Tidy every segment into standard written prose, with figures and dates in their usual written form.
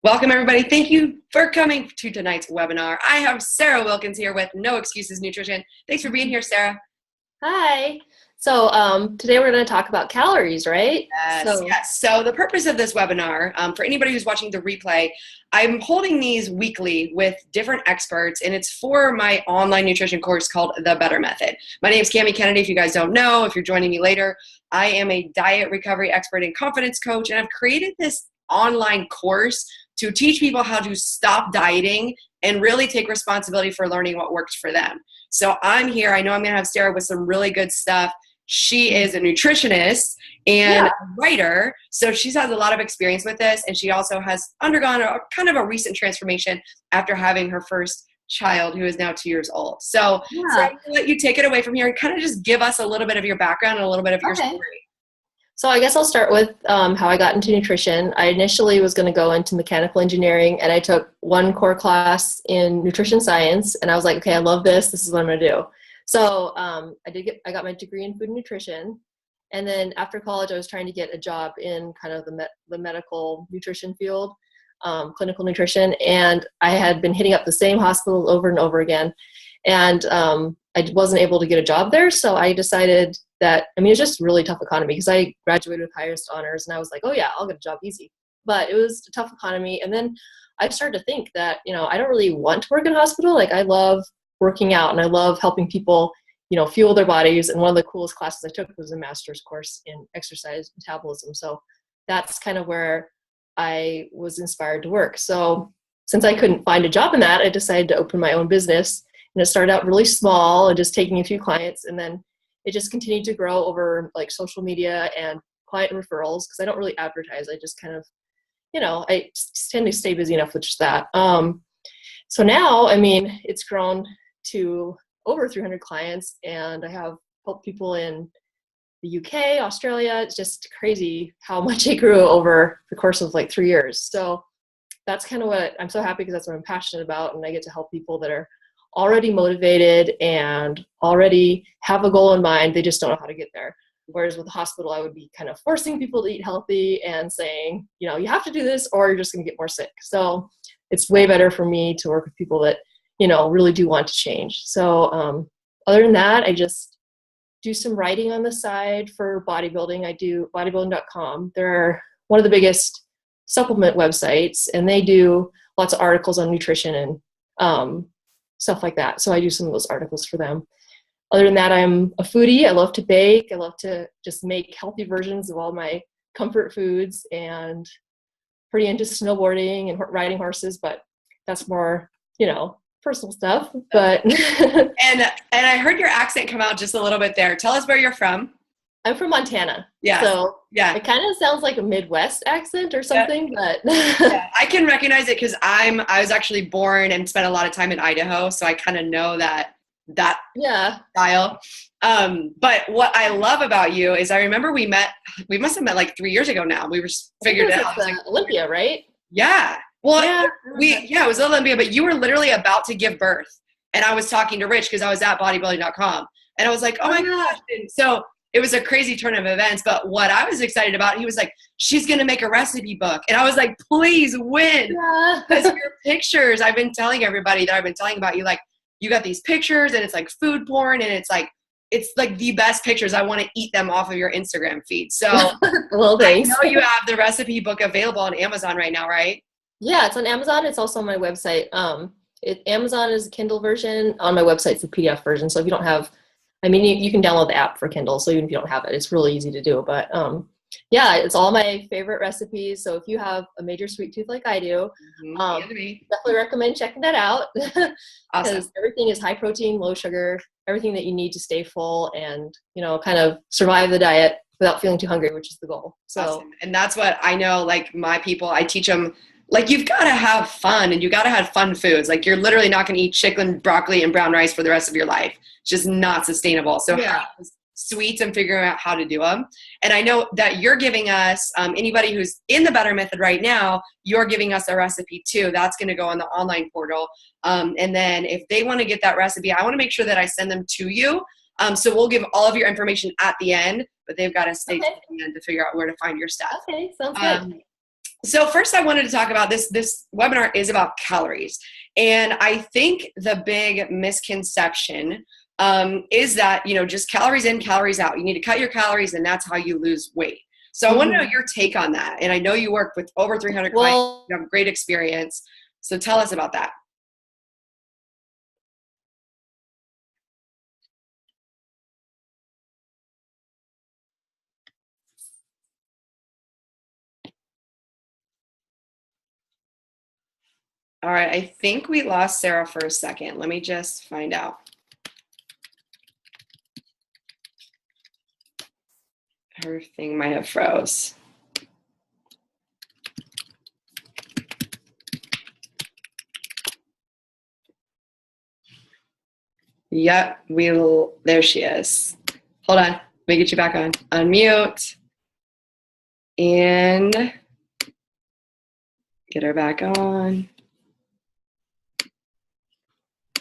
Welcome, everybody. Thank you for coming to tonight's webinar. I have Sarah Wilkins here with No Excuses Nutrition. Thanks for being here, Sarah. Hi. So today we're going to talk about calories, right? Yes. So the purpose of this webinar, for anybody who's watching the replay, I'm holding these weekly with different experts, and it's for my online nutrition course called The Better Method. My name is Cami Kennedy. If you guys don't know, if you're joining me later, I am a diet recovery expert and confidence coach, and I've created this online course to teach people how to stop dieting and really take responsibility for learning what works for them. So I'm here. I know I'm going to have Sarah with some really good stuff. She is a nutritionist and a writer, so she's has a lot of experience with this, and she also has undergone a kind of a recent transformation after having her first child, who is now 2 years old. So Sarah, I'm going to let you take it away from here and kind of just give us a little bit of your background and a little bit of your story. So I guess I'll start with how I got into nutrition. I initially was going to go into mechanical engineering, and I took one core class in nutrition science, and I was like, okay, I love this. This is what I'm going to do. So I got my degree in food and nutrition, and then after college, I was trying to get a job in kind of the medical nutrition field, clinical nutrition, and I had been hitting up the same hospital over and over again, and I wasn't able to get a job there, so I decided that, it's just really tough economy because I graduated with highest honors, and I was like, oh yeah, I'll get a job easy. But it was a tough economy, and then I started to think that, I don't really want to work in a hospital. Like, I love working out, and I love helping people, fuel their bodies, and one of the coolest classes I took was a master's course in exercise metabolism. So that's kind of where I was inspired to work. So since I couldn't find a job in that, I decided to open my own business, and it started out really small and just taking a few clients, and then it just continued to grow over like social media and client referrals, because I don't really advertise. I just kind of, I tend to stay busy enough with just that. So now, it's grown to over 300 clients, and I have helped people in the UK, Australia. It's just crazy how much it grew over the course of like 3 years. So that's kind of what I'm so happy, because that's what I'm passionate about, and I get to help people that are already motivated and already have a goal in mind. They just don't know how to get there. Whereas with the hospital, I would be kind of forcing people to eat healthy and saying, you have to do this or you're just going to get more sick. So it's way better for me to work with people that, really do want to change. So other than that, I just do some writing on the side for bodybuilding. I do bodybuilding.com. They're one of the biggest supplement websites, and they do lots of articles on nutrition and stuff like that. So I do some of those articles for them. Other than that, I'm a foodie. I love to bake. I love to just make healthy versions of all my comfort foods, and pretty into snowboarding and riding horses, but that's more, personal stuff. But and I heard your accent come out just a little bit there. Tell us where you're from. I'm from Montana. Yeah. So yeah, it kind of sounds like a Midwest accent or something, but yeah, I can recognize it because I was actually born and spent a lot of time in Idaho, so I kind of know that style. But what I love about you is I remember we must have met like 3 years ago now. We were figured it out. Like Olympia, right? Yeah. Well, it was Olympia, but you were literally about to give birth, and I was talking to Rich because I was at bodybuilding.com, and I was like, oh my gosh. And so it was a crazy turn of events, but what I was excited about, he was like, she's going to make a recipe book. And I was like, please win. Because your pictures, I've been telling everybody that I've been telling about you, like, you got these pictures and it's like food porn, and it's like the best pictures. I want to eat them off of your Instagram feed. So well, thanks. I know you have the recipe book available on Amazon right now, right? Yeah, it's on Amazon. It's also on my website. Amazon is a Kindle version. On my website, it's a PDF version. So if you don't have, you can download the app for Kindle. So even if you don't have it, it's really easy to do. But it's all my favorite recipes. So if you have a major sweet tooth like I do, definitely recommend checking that out. Because everything is high protein, low sugar, everything that you need to stay full and, kind of survive the diet without feeling too hungry, which is the goal. So, awesome. And that's what I know, like my people, I teach them, like, you've got to have fun, and you got to have fun foods. Like, you're literally not going to eat chicken, broccoli, and brown rice for the rest of your life. It's just not sustainable. So sweets and figuring out how to do them. And I know that you're giving us, anybody who's in the Better Method right now, you're giving us a recipe too. That's going to go on the online portal. And then if they want to get that recipe, I want to make sure that I send them to you. So we'll give all of your information at the end, but they've got to stay to the end to figure out where to find your stuff. Okay, sounds good. So first I wanted to talk about this webinar is about calories. And I think the big misconception is that, just calories in, calories out. You need to cut your calories and that's how you lose weight. So I want to know your take on that. And I know you work with over 300 clients. You have great experience. So tell us about that. All right, I think we lost Sarah for a second. Let me just find out. Her thing might have froze. Yep, there she is. Hold on, let me get you back on. Unmute. And get her back on.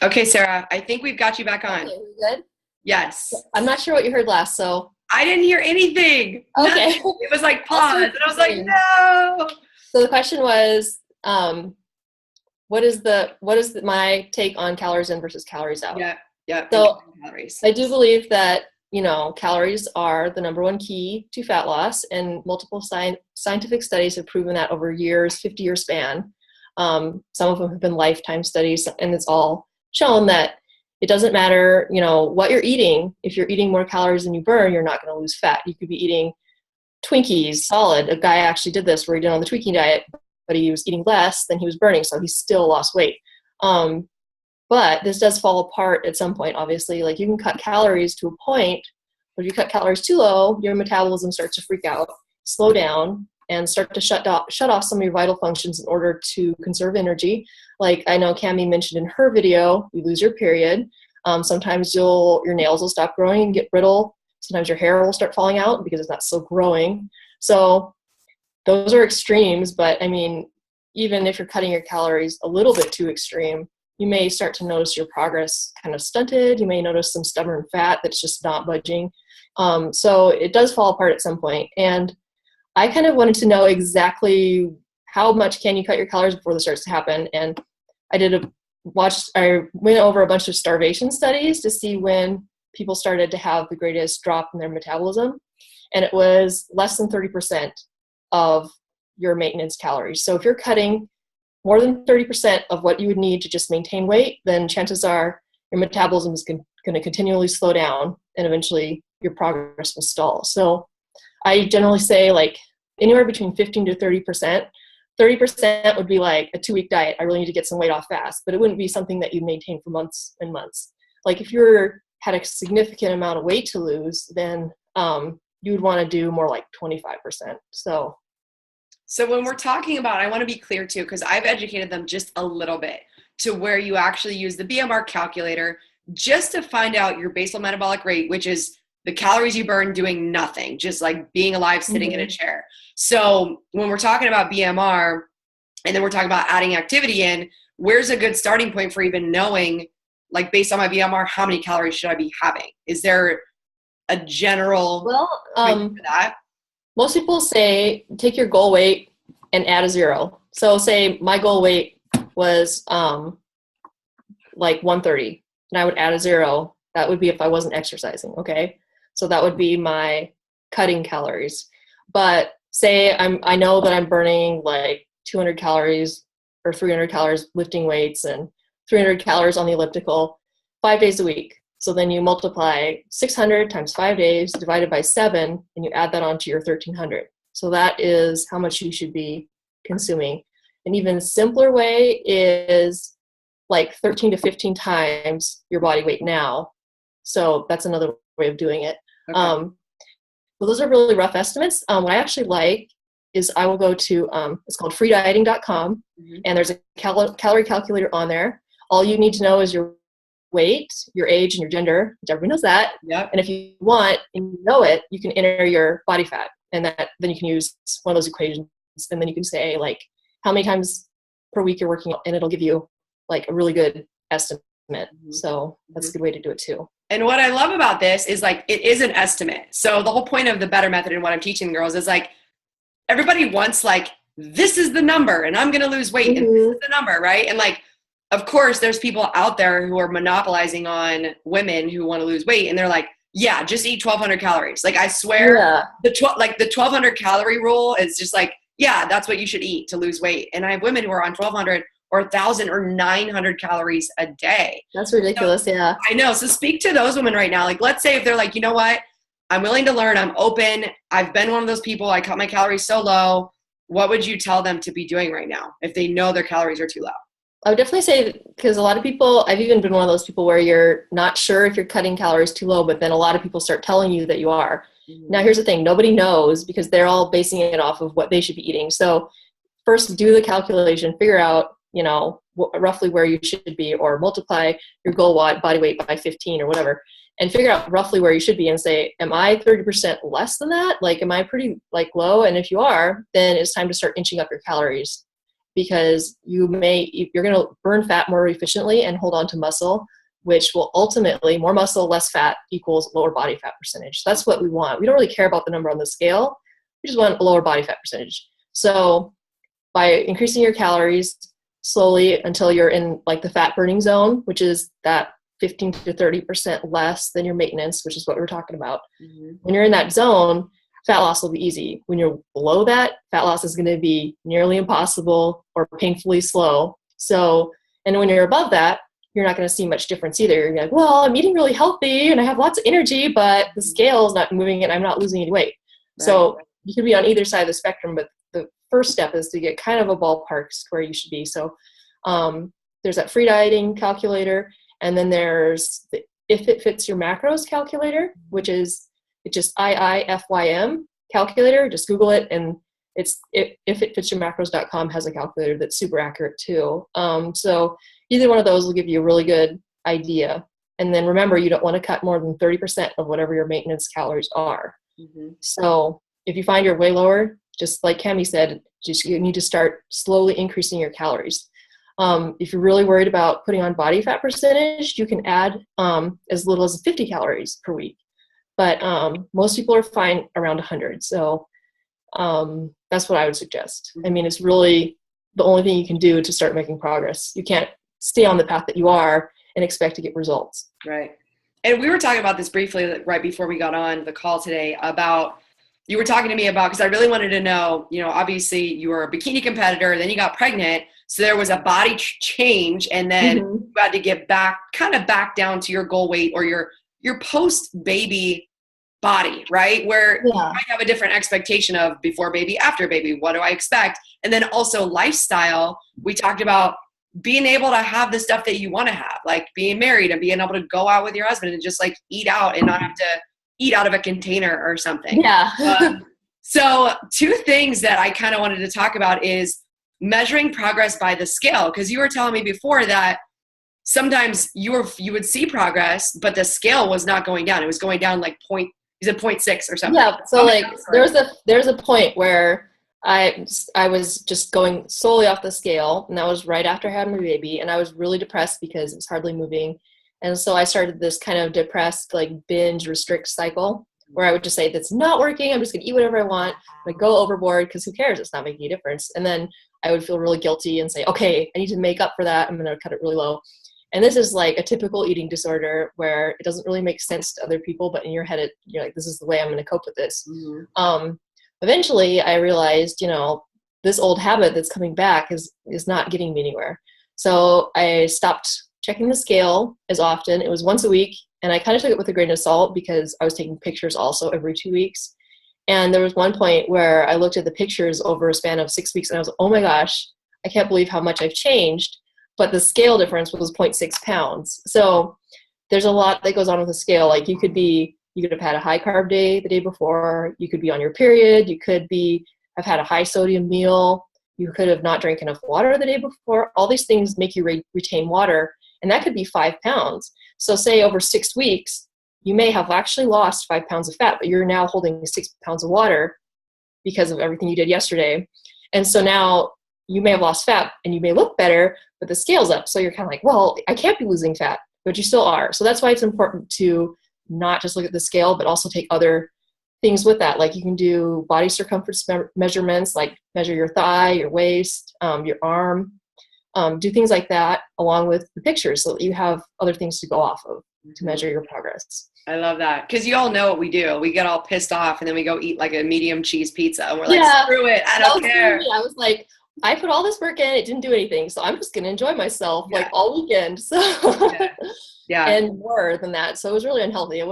Okay, Sarah, I think we've got you back on. Okay, we good? Yes. I'm not sure what you heard last, so. I didn't hear anything. Okay. It was like pause, and I was like, no. So the question was, what is my take on calories in versus calories out? Yeah. So calories. I do believe that, calories are the number one key to fat loss, and multiple scientific studies have proven that over years, 50-year span. Some of them have been lifetime studies, and it's all shown that it doesn't matter, what you're eating. If you're eating more calories than you burn, you're not going to lose fat. You could be eating Twinkies, solid. A guy actually did this where he did on the Twinkie diet, but he was eating less than he was burning, so he still lost weight. But this does fall apart at some point, obviously. Like, you can cut calories to a point, but if you cut calories too low, your metabolism starts to freak out, slow down, and start to shut off some of your vital functions in order to conserve energy. Like I know Cami mentioned in her video, you lose your period. Sometimes your nails will stop growing and get brittle. Sometimes your hair will start falling out because it's not still growing. So those are extremes, but I mean, even if you're cutting your calories a little bit too extreme, you may start to notice your progress kind of stunted. You may notice some stubborn fat that's just not budging. So it does fall apart at some point. And I kind of wanted to know exactly how much can you cut your calories before this starts to happen. And I went over a bunch of starvation studies to see when people started to have the greatest drop in their metabolism. And it was less than 30% of your maintenance calories. So if you're cutting more than 30% of what you would need to just maintain weight, then chances are your metabolism is going to continually slow down and eventually your progress will stall. So I generally say like anywhere between 15 to 30%. 30% would be like a 2-week diet. I really need to get some weight off fast, but it wouldn't be something that you maintain for months and months. Like if you had a significant amount of weight to lose, then you would want to do more like 25%. So when we're talking about, I want to be clear too, because I've educated them just a little bit to where you actually use the BMR calculator just to find out your basal metabolic rate, which is the calories you burn doing nothing, just like being alive, sitting in a chair. So when we're talking about BMR and then we're talking about adding activity in, where's a good starting point for even knowing, like based on my BMR, how many calories should I be having? Is there a general point for that? Most people say take your goal weight and add a 0. So say my goal weight was like 130 and I would add a 0. That would be if I wasn't exercising, okay? So that would be my cutting calories. But say I know that I'm burning like 200 calories or 300 calories lifting weights and 300 calories on the elliptical 5 days a week. So then you multiply 600 times 5 days divided by 7 and you add that onto your 1300. So that is how much you should be consuming. An even simpler way is like 13 to 15 times your body weight now. So that's another way of doing it. Okay. Well, those are really rough estimates. What I actually like is I will go to, it's called freedieting.com, and there's a calorie calculator on there. All you need to know is your weight, your age, and your gender, which everybody knows that. Yep. And if you want and you know it, you can enter your body fat, and then you can use one of those equations, and then you can say like how many times per week you're working out, and it'll give you like a really good estimate. So that's a good way to do it too. And what I love about this is like, it is an estimate. So the whole point of the better method and what I'm teaching the girls is like, everybody wants like this is the number and I'm going to lose weight and this is the number, right? And like, of course, there's people out there who are monopolizing on women who want to lose weight, and they're like, yeah, just eat 1,200 calories. Like, I swear the 1,200 calorie rule is just like, yeah, that's what you should eat to lose weight. And I have women who are on 1,200 or 1,000 or 900 calories a day. That's ridiculous. So, yeah. I know. So speak to those women right now. Like, let's say if they're like, you know what? I'm willing to learn. I'm open. I've been one of those people. I cut my calories so low. What would you tell them to be doing right now if they know their calories are too low? I would definitely say, because a lot of people, I've even been one of those people where you're not sure if you're cutting calories too low, but then a lot of people start telling you that you are. Now, here's the thing. Nobody knows, because they're all basing it off of what they should be eating. So first, do the calculation, figure out, you know, roughly where you should be, or multiply your goal body weight by 15 or whatever, and figure out roughly where you should be and say, am I 30% less than that? Like, am I pretty like low? And if you are, then it's time to start inching up your calories, because you're going to burn fat more efficiently and hold on to muscle, which will ultimately, more muscle, less fat equals lower body fat percentage. That's what we want. We don't really care about the number on the scale. We just want a lower body fat percentage. So by increasing your calories slowly until you're in like the fat burning zone, which is that 15 to 30% less than your maintenance, which is what we were talking about. When you're in that zone, fat loss will be easy. When you're below that, fat loss is going to be nearly impossible or painfully slow. So, and when you're above that, you're not going to see much difference either. You're like, well, I'm eating really healthy and I have lots of energy, but the scale is not moving and I'm not losing any weight. Right. So you could be on either side of the spectrum, but the first step is to get kind of a ballpark where you should be. So there's that free dieting calculator, and then there's the If It Fits Your Macros calculator, which is it's just IIFYM calculator. Just Google it, and it's ifitfitsyourmacros.com has a calculator that's super accurate too. So either one of those will give you a really good idea. And then remember, you don't want to cut more than 30% of whatever your maintenance calories are. So if you find you're way lower, just like Cami said, you need to start slowly increasing your calories. If you're really worried about putting on body fat percentage, you can add as little as 50 calories per week. But most people are fine around 100. So that's what I would suggest. I mean, it's really the only thing you can do to start making progress. You can't stay on the path that you are and expect to get results. Right. And we were talking about this briefly right before we got on the call today about, you were talking to me about, because I really wanted to know, you know, obviously you were a bikini competitor, then you got pregnant. So there was a body change, and then you had to get back down to your goal weight or your post-baby body, right? Where you might have a different expectation of before baby, after baby, what do I expect? And then also lifestyle. We talked about being able to have the stuff that you want to have, like being married and being able to go out with your husband and just like eat out and not have to eat out of a container or something. Yeah. So two things that I kind of wanted to talk about is measuring progress by the scale. Because you were telling me before that sometimes you would see progress, but the scale was not going down. It was going down like 0.6 or something. Yeah. So like there's a point where I was just going solely off the scale, and that was right after I had my baby, and I was really depressed because it was hardly moving. And so I started this kind of depressed, like binge restrict cycle where I would just say, that's not working. I'm just going to eat whatever I want. I'm going to go overboard because who cares? It's not making a difference. And then I would feel really guilty and say, okay, I need to make up for that. I'm going to cut it really low. And this is like a typical eating disorder where it doesn't really make sense to other people, but in your head, you're like, this is the way I'm going to cope with this. Eventually I realized, you know, this old habit that's coming back is not getting me anywhere. So I stopped checking the scale as often. It was once a week, and I kind of took it with a grain of salt because I was taking pictures also every 2 weeks. And there was one point where I looked at the pictures over a span of 6 weeks, and I was, oh my gosh, I can't believe how much I've changed. But the scale difference was 0.6 pounds. So there's a lot that goes on with the scale. Like you could have had a high carb day the day before. You could be on your period. You could have had a high sodium meal. You could have not drank enough water the day before. All these things make you retain water, and that could be 5 pounds. So say over 6 weeks, you may have actually lost 5 pounds of fat, but you're now holding 6 pounds of water because of everything you did yesterday. And so now you may have lost fat and you may look better, but the scale's up. So you're kind of like, well, I can't be losing fat, but you still are. So that's why it's important to not just look at the scale, but also take other things with that. Like you can do body circumference measurements, like measure your thigh, your waist, your arm, do things like that along with the pictures so that you have other things to go off of to measure your progress. I love that. Because you all know what we do. We get all pissed off and then we go eat like a medium cheese pizza and we're like, screw it. I don't care. I was like, I put all this work in, it didn't do anything. So I'm just going to enjoy myself like all weekend. So and more than that. So it was really unhealthy.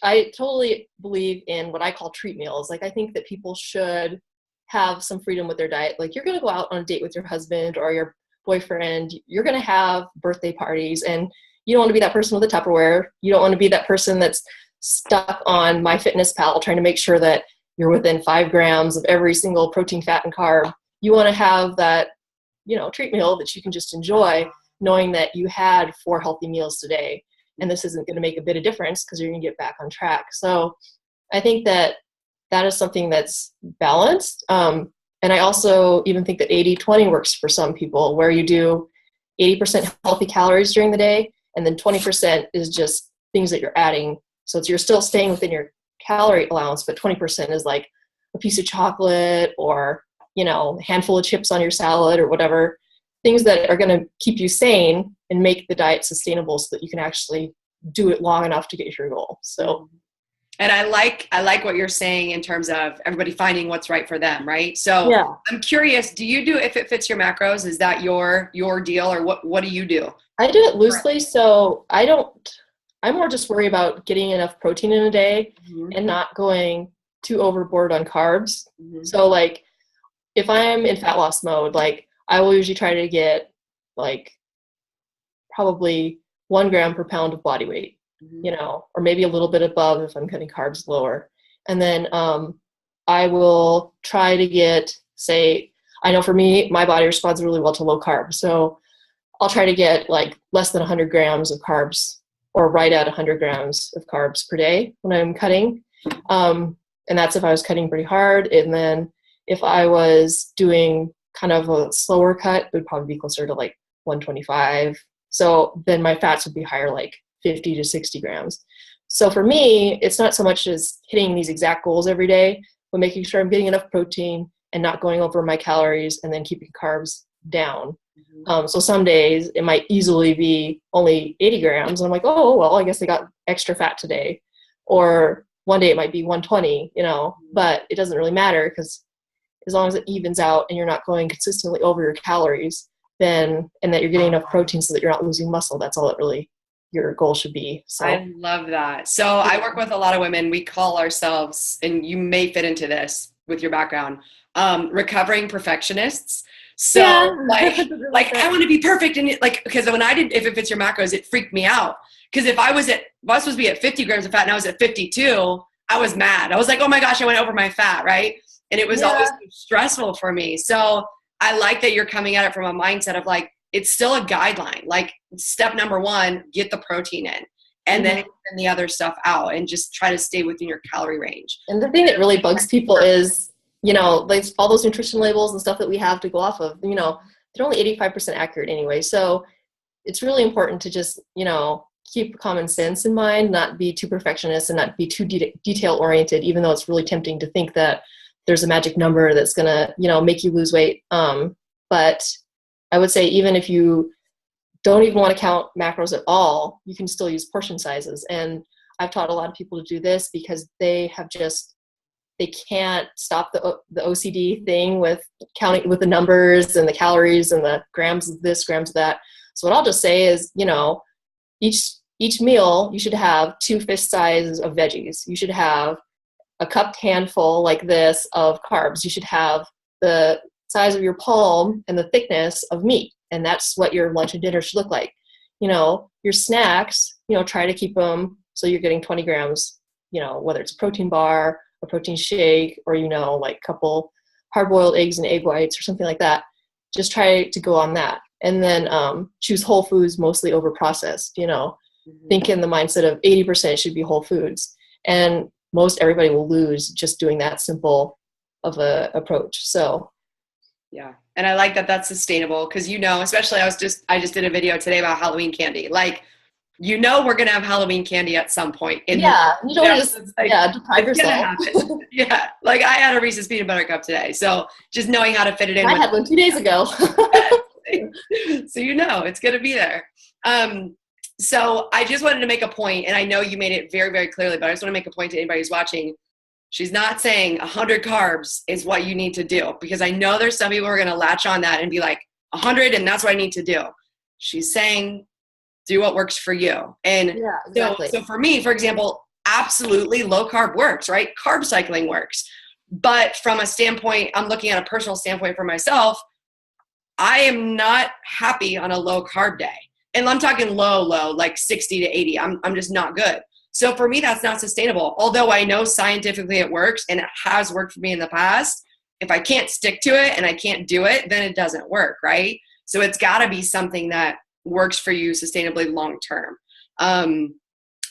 I totally believe in what I call treat meals. Like I think that people should have some freedom with their diet. Like you're going to go out on a date with your husband or your boyfriend. You're going to have birthday parties and you don't want to be that person with a Tupperware. You don't want to be that person that's stuck on MyFitnessPal trying to make sure that you're within 5 grams of every single protein, fat, and carb. You want to have that, treat meal that you can just enjoy, knowing that you had 4 healthy meals today. And this isn't going to make a bit of difference because you're going to get back on track. So I think that is something that's balanced. And I also even think that 80-20 works for some people, where you do 80% healthy calories during the day, and then 20% is just things that you're adding. So you're still staying within your calorie allowance, but 20% is like a piece of chocolate or, a handful of chips on your salad or whatever, things that are going to keep you sane and make the diet sustainable so that you can actually do it long enough to get your goal. So. And I like what you're saying in terms of everybody finding what's right for them, right? So I'm curious, do you do If It Fits Your Macros? Is that your deal, or what do you do? I do it loosely, so I more just worry about getting enough protein in a day and not going too overboard on carbs. So like if I'm in fat loss mode, like I will usually try to get like probably 1 gram per pound of body weight. Or maybe a little bit above if I'm cutting carbs lower. And then I will try to get, I know for me, my body responds really well to low carb. So I'll try to get like less than 100 grams of carbs, or right at 100 grams of carbs per day when I'm cutting. And that's if I was cutting pretty hard. And then if I was doing kind of a slower cut, it would probably be closer to like 125. So then my fats would be higher, like 50 to 60 grams. So for me, it's not so much as hitting these exact goals every day, but making sure I'm getting enough protein and not going over my calories, and then keeping carbs down. So some days it might easily be only 80 grams. And I'm like, oh, well, I guess I got extra fat today. Or one day it might be 120, but it doesn't really matter, because as long as it evens out and you're not going consistently over your calories, and that you're getting enough protein so that you're not losing muscle, that's all that really your goal should be. So I love that. So I work with a lot of women. We call ourselves, and you may fit into this with your background, recovering perfectionists. So like I want to be perfect. And because when I did If It Fits Your Macros, it freaked me out. Because if I was supposed to be at 50 grams of fat and I was at 52, I was mad. I was like, oh my gosh, I went over my fat. Right. And it was always so stressful for me. So I like that you're coming at it from a mindset of like, it's still a guideline. Like step number 1, get the protein in, and then the other stuff out, and just try to stay within your calorie range. And the thing that really bugs people is, like all those nutrition labels and stuff that we have to go off of, they're only 85% accurate anyway. So it's really important to just, keep common sense in mind, not be too perfectionist and not be too detail oriented, even though it's really tempting to think that there's a magic number that's going to, make you lose weight. But I would say even if you don't even want to count macros at all, you can still use portion sizes. And I've taught a lot of people to do this because they can't stop the OCD thing with counting with the numbers and the calories and the grams of this, grams of that. So what I'll just say is, each meal, you should have 2 fist sizes of veggies. You should have a cupped handful like this of carbs. You should have the size of your palm and the thickness of meat. And that's what your lunch and dinner should look like. Your snacks, try to keep them so you're getting 20 grams, whether it's a protein bar, a protein shake, or, like a couple hard-boiled eggs and egg whites or something like that. Just try to go on that. And then choose whole foods mostly over processed, think in the mindset of 80% should be whole foods. And most everybody will lose just doing that simple of a approach. So yeah. And I like that that's sustainable, because especially I just did a video today about Halloween candy. Like you know we're gonna have Halloween candy at some point. You don't want to just deprive yourself. Yeah, like I had a Reese's peanut butter cup today, so just knowing how to fit it in. I had one 2 days ago. So you know it's gonna be there. So I just wanted to make a point, and I know you made it very, very clearly, but I just want to make a point to anybody who's watching. She's not saying 100 carbs is what you need to do, because I know there's some people who are going to latch on that and be like 100 and that's what I need to do. She's saying do what works for you. And exactly. So for me, for example, absolutely low carb works, right? Carb cycling works. But from a standpoint, I'm looking at a personal standpoint for myself, I am not happy on a low carb day. And I'm talking low, like 60 to 80. I'm just not good. So for me, that's not sustainable. Although I know scientifically it works and it has worked for me in the past, if I can't stick to it and I can't do it, then it doesn't work, right? So it's got to be something that works for you sustainably long term. And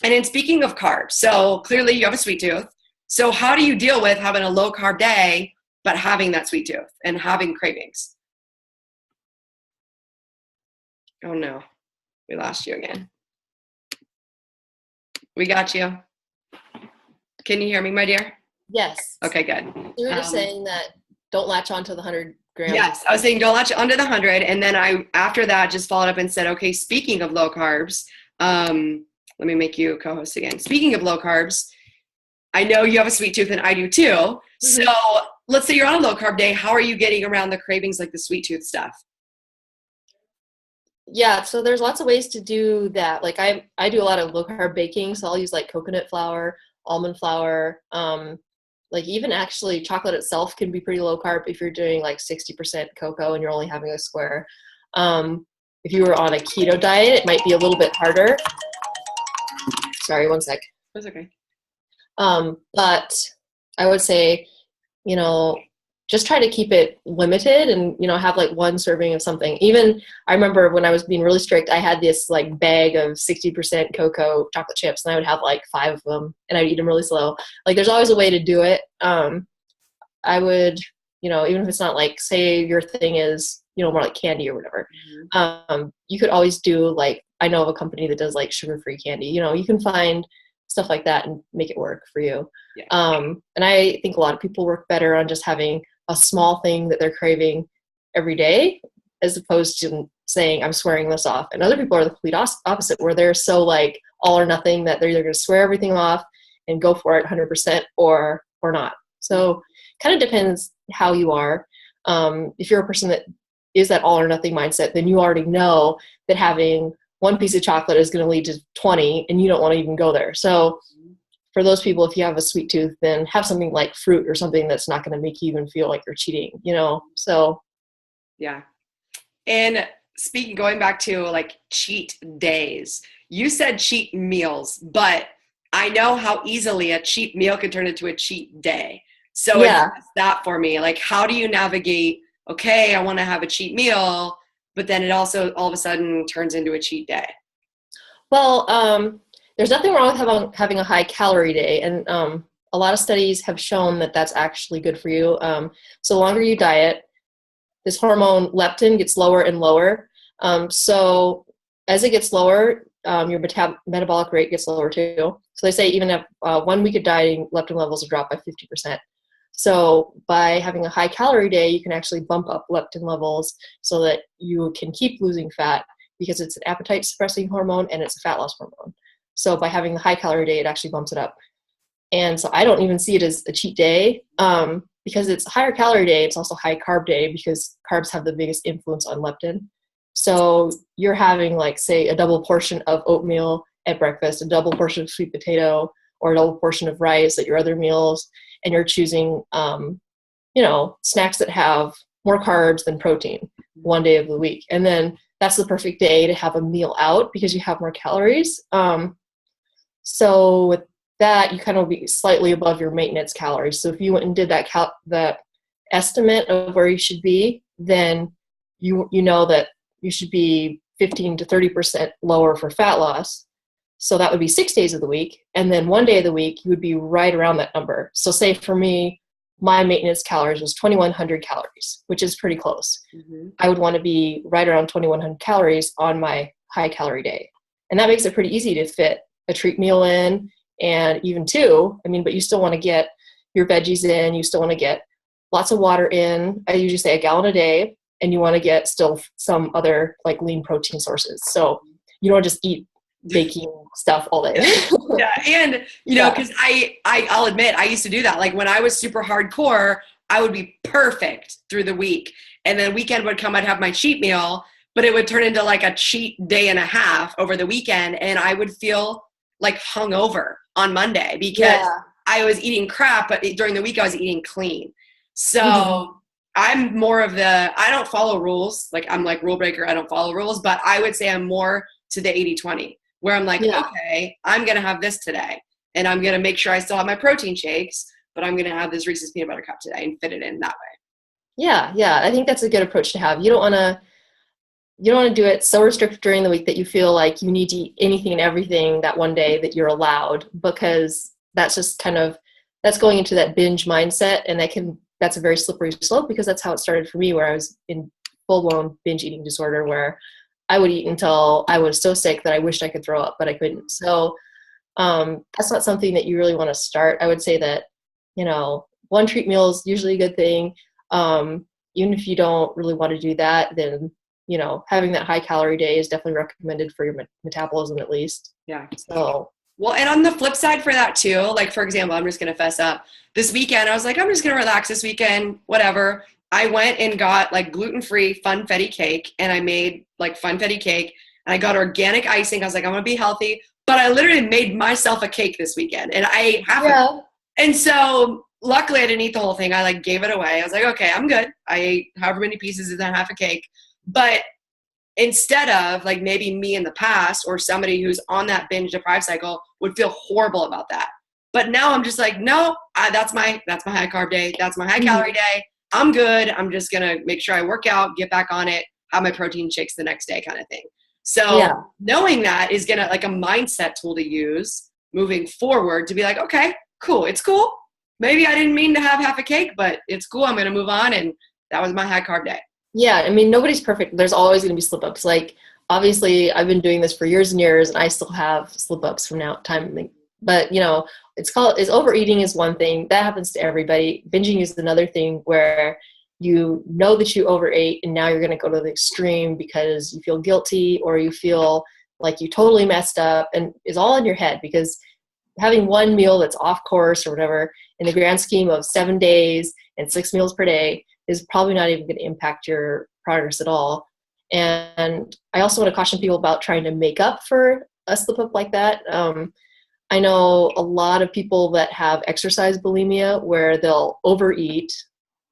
then speaking of carbs, so clearly you have a sweet tooth. So how do you deal with having a low carb day, but having that sweet tooth and having cravings? Oh no, we lost you again. We got you. Can you hear me, my dear? Yes. Okay, good. You were just saying that don't latch onto the 100 grams. Yes, I was saying don't latch onto the 100. And then I, after that, just followed up and said, okay, speaking of low carbs, let me make you a co-host again. Speaking of low carbs, I know you have a sweet tooth and I do too. Mm-hmm. So let's say you're on a low carb day. How are you getting around the cravings like the sweet tooth stuff? Yeah, so there's lots of ways to do that. Like I do a lot of low carb baking, so I'll use like coconut flour, almond flour, like even actually chocolate itself can be pretty low carb if you're doing like 60% cocoa and you're only having a square. If you were on a keto diet, it might be a little bit harder. Sorry, one sec. That's okay. But I would say, just try to keep it limited and, have like one serving of something. Even I remember when I was being really strict, I had this like bag of 60% cocoa chocolate chips and I would have like 5 of them and I'd eat them really slow. Like there's always a way to do it. I would, even if it's not like, say your thing is, more like candy or whatever, you could always do like, I know of a company that does like sugar-free candy, you can find stuff like that and make it work for you. Yeah. And I think a lot of people work better on just having a small thing that they're craving every day, as opposed to saying, I'm swearing this off. And other people are the complete opposite, where they're so like all or nothing that they're either going to swear everything off and go for it 100% or not. So kind of depends how you are. If you're a person that is that all or nothing mindset, then you already know that having one piece of chocolate is going to lead to 20 and you don't want to even go there. So for those people, if you have a sweet tooth, then have something like fruit or something that's not going to make you even feel like you're cheating, so. Yeah. And going back to like cheat days, you said cheat meals, but I know how easily a cheat meal could turn into a cheat day. So it's that for me, like, how do you navigate, okay, I want to have a cheat meal, but then it also all of a sudden turns into a cheat day? Well, there's nothing wrong with having a high calorie day. And a lot of studies have shown that that's actually good for you. So the longer you diet, this hormone leptin gets lower and lower. So as it gets lower, your metabolic rate gets lower too. So they say even if 1 week of dieting, leptin levels will drop by 50%. So by having a high calorie day, you can actually bump up leptin levels so that you can keep losing fat, because it's an appetite suppressing hormone and it's a fat loss hormone. So by having the high calorie day, it actually bumps it up. And so I don't even see it as a cheat day, because it's a higher calorie day. It's also high carb day because carbs have the biggest influence on leptin. So you're having like, say, a double portion of oatmeal at breakfast, a double portion of sweet potato, or a double portion of rice at your other meals. And you're choosing, snacks that have more carbs than protein one day of the week. And then that's the perfect day to have a meal out because you have more calories. So with that, you kind of be slightly above your maintenance calories. So if you went and did that estimate of where you should be, then you know that you should be 15 to 30% lower for fat loss. So that would be 6 days of the week. And then 1 day of the week, you would be right around that number. So say for me, my maintenance calories was 2,100 calories, which is pretty close. Mm-hmm. I would want to be right around 2,100 calories on my high calorie day. And that makes it pretty easy to fit a treat meal in, and even two. I mean, but you still want to get your veggies in. You still want to get lots of water in. I usually say a gallon a day, and you want to get still some other like lean protein sources. So you don't just eat baking stuff all day. Yeah. And, you know, because I'll admit, I used to do that. Like when I was super hardcore, I would be perfect through the week. And then the weekend would come, I'd have my cheat meal, but it would turn into like a cheat day and a half over the weekend. And I would feel like hungover on Monday because I was eating crap, but during the week I was eating clean. So I'm more of I don't follow rules. Like I'm like rule breaker. I don't follow rules, but I would say I'm more to the 80-20 where I'm like, okay, I'm going to have this today and I'm going to make sure I still have my protein shakes, but I'm going to have this Reese's peanut butter cup today and fit it in that way. Yeah. Yeah. I think that's a good approach to have. You don't want to do it so restricted during the week that you feel like you need to eat anything and everything that one day that you're allowed, because that's just that's going into that binge mindset. And that's a very slippery slope, because that's how it started for me, where I was in full-blown binge eating disorder, where I would eat until I was so sick that I wished I could throw up, but I couldn't. So that's not something that you really want to start. I would say that, one treat meal is usually a good thing. Even if you don't really want to do that, then, having that high calorie day is definitely recommended for your metabolism at least. Yeah. So. Well, and on the flip side for that too, like for example, I'm just going to fess up. This weekend, I was like, I'm just going to relax this weekend, whatever. I went and got like gluten-free funfetti cake, and I made like funfetti cake, and I got organic icing. I was like, I'm going to be healthy, but I literally made myself a cake this weekend, and I ate half of it. And so luckily I didn't eat the whole thing. I like gave it away. I was like, okay, I'm good. I ate however many pieces in that half a cake. But instead of like maybe me in the past or somebody who's on that binge deprived cycle would feel horrible about that. But now I'm just like, no, that's my high carb day. That's my high calorie day. I'm good. I'm just going to make sure I work out, get back on it, have my protein shakes the next day kind of thing. So knowing that is going to like a mindset tool to use moving forward to be like, okay, cool. It's cool. Maybe I didn't mean to have half a cake, but it's cool. I'm going to move on. And that was my high carb day. Yeah. I mean, nobody's perfect. There's always going to be slip ups. Like obviously I've been doing this for years and years, and I still have slip ups from time. But is overeating is one thing that happens to everybody. Binging is another thing where you know that you overate and now you're going to go to the extreme because you feel guilty or you feel like you totally messed up, and it's all in your head, because having one meal that's off course or whatever in the grand scheme of 7 days and 6 meals per day is probably not even going to impact your progress at all. And I also want to caution people about trying to make up for a slip up like that. I know a lot of people that have exercise bulimia where they'll overeat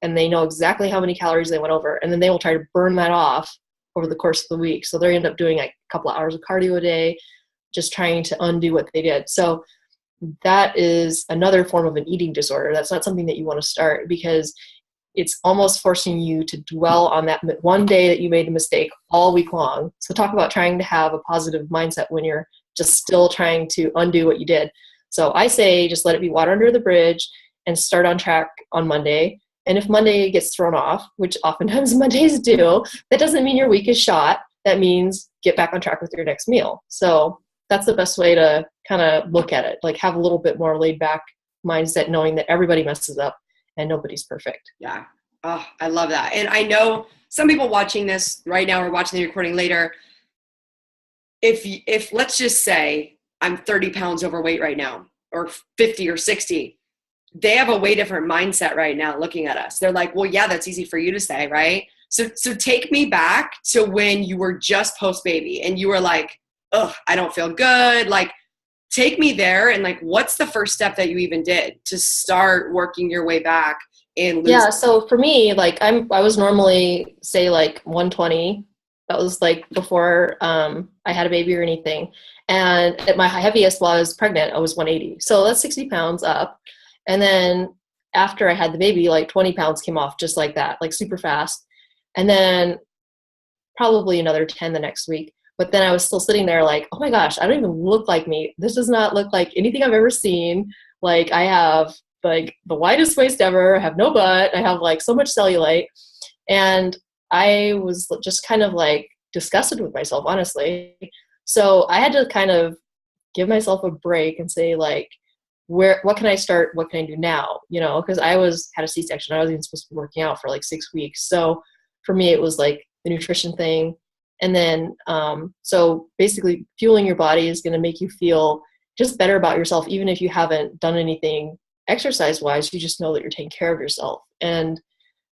and they know exactly how many calories they went over, and then they will try to burn that off over the course of the week. So they end up doing like a couple of hours of cardio a day, just trying to undo what they did. So that is another form of an eating disorder. That's not something that you want to start, because it's almost forcing you to dwell on that one day that you made a mistake all week long. So talk about trying to have a positive mindset when you're just still trying to undo what you did. So I say just let it be water under the bridge and start on track on Monday. And if Monday gets thrown off, which oftentimes Mondays do, that doesn't mean your week is shot. That means get back on track with your next meal. So that's the best way to kind of look at it. Like have a little bit more laid back mindset, knowing that everybody messes up and nobody's perfect. Yeah. Oh, I love that. And I know some people watching this right now or watching the recording later, if let's just say I'm 30 pounds overweight right now, or 50 or 60, they have a way different mindset right now looking at us. They're like, well, yeah, that's easy for you to say, right? So take me back to when you were just post-baby and you were like, ugh, I don't feel good. Like, take me there. And like, what's the first step that you even did to start working your way back and lose? Yeah. So for me, like I was normally say like 120. That was like before I had a baby or anything. And at my heaviest while I was pregnant, I was 180. So that's 60 pounds up. And then after I had the baby, like 20 pounds came off just like that, like super fast. And then probably another 10 the next week. But then I was still sitting there like, oh my gosh, I don't even look like me. This does not look like anything I've ever seen. Like I have like the widest waist ever. I have no butt. I have like so much cellulite. And I was just kind of like disgusted with myself, honestly. So I had to kind of give myself a break and say, like, what can I start? What can I do now? You know, because had a C-section. I wasn't even supposed to be working out for like 6 weeks. So for me, it was like the nutrition thing. And then, so basically fueling your body is going to make you feel just better about yourself. Even if you haven't done anything exercise wise, you just know that you're taking care of yourself. And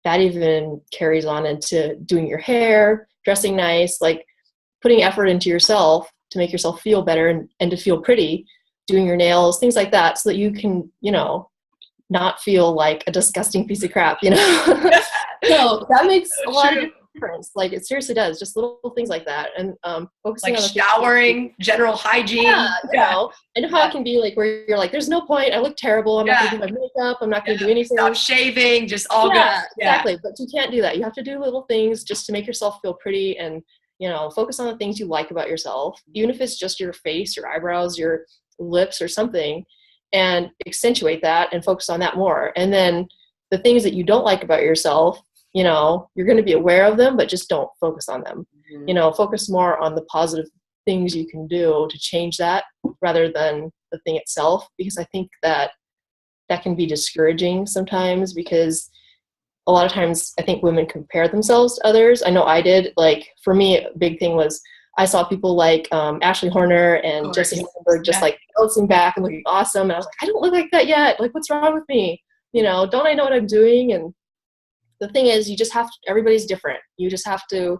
that even carries on into doing your hair, dressing nice, like putting effort into yourself to make yourself feel better and to feel pretty, doing your nails, things like that, so that you can, you know, not feel like a disgusting piece of crap, you know? So that makes a lot of difference. Like, it seriously does. Just little things like that. And focusing like on showering, general hygiene. Yeah, you know, and how it can be like where you're like, there's no point. I look terrible. I'm not going to do my makeup. I'm not going to do anything. Stop shaving. Just all good. Yeah, exactly. But you can't do that. You have to do little things just to make yourself feel pretty and, you know, focus on the things you like about yourself, even if it's just your face, your eyebrows, your lips or something, and accentuate that and focus on that more. And then the things that you don't like about yourself, you know, you're going to be aware of them, but just don't focus on them. Mm-hmm. You know, focus more on the positive things you can do to change that rather than the thing itself, because I think that can be discouraging sometimes, because a lot of times I think women compare themselves to others. I know I did. Like, for me, a big thing was I saw people like Ashley Horner and Jesse Hillenberg just like bouncing back and looking awesome. And I was like, I don't look like that yet. Like, what's wrong with me? You know, don't I know what I'm doing? And the thing is, you just have to, everybody's different. You just have to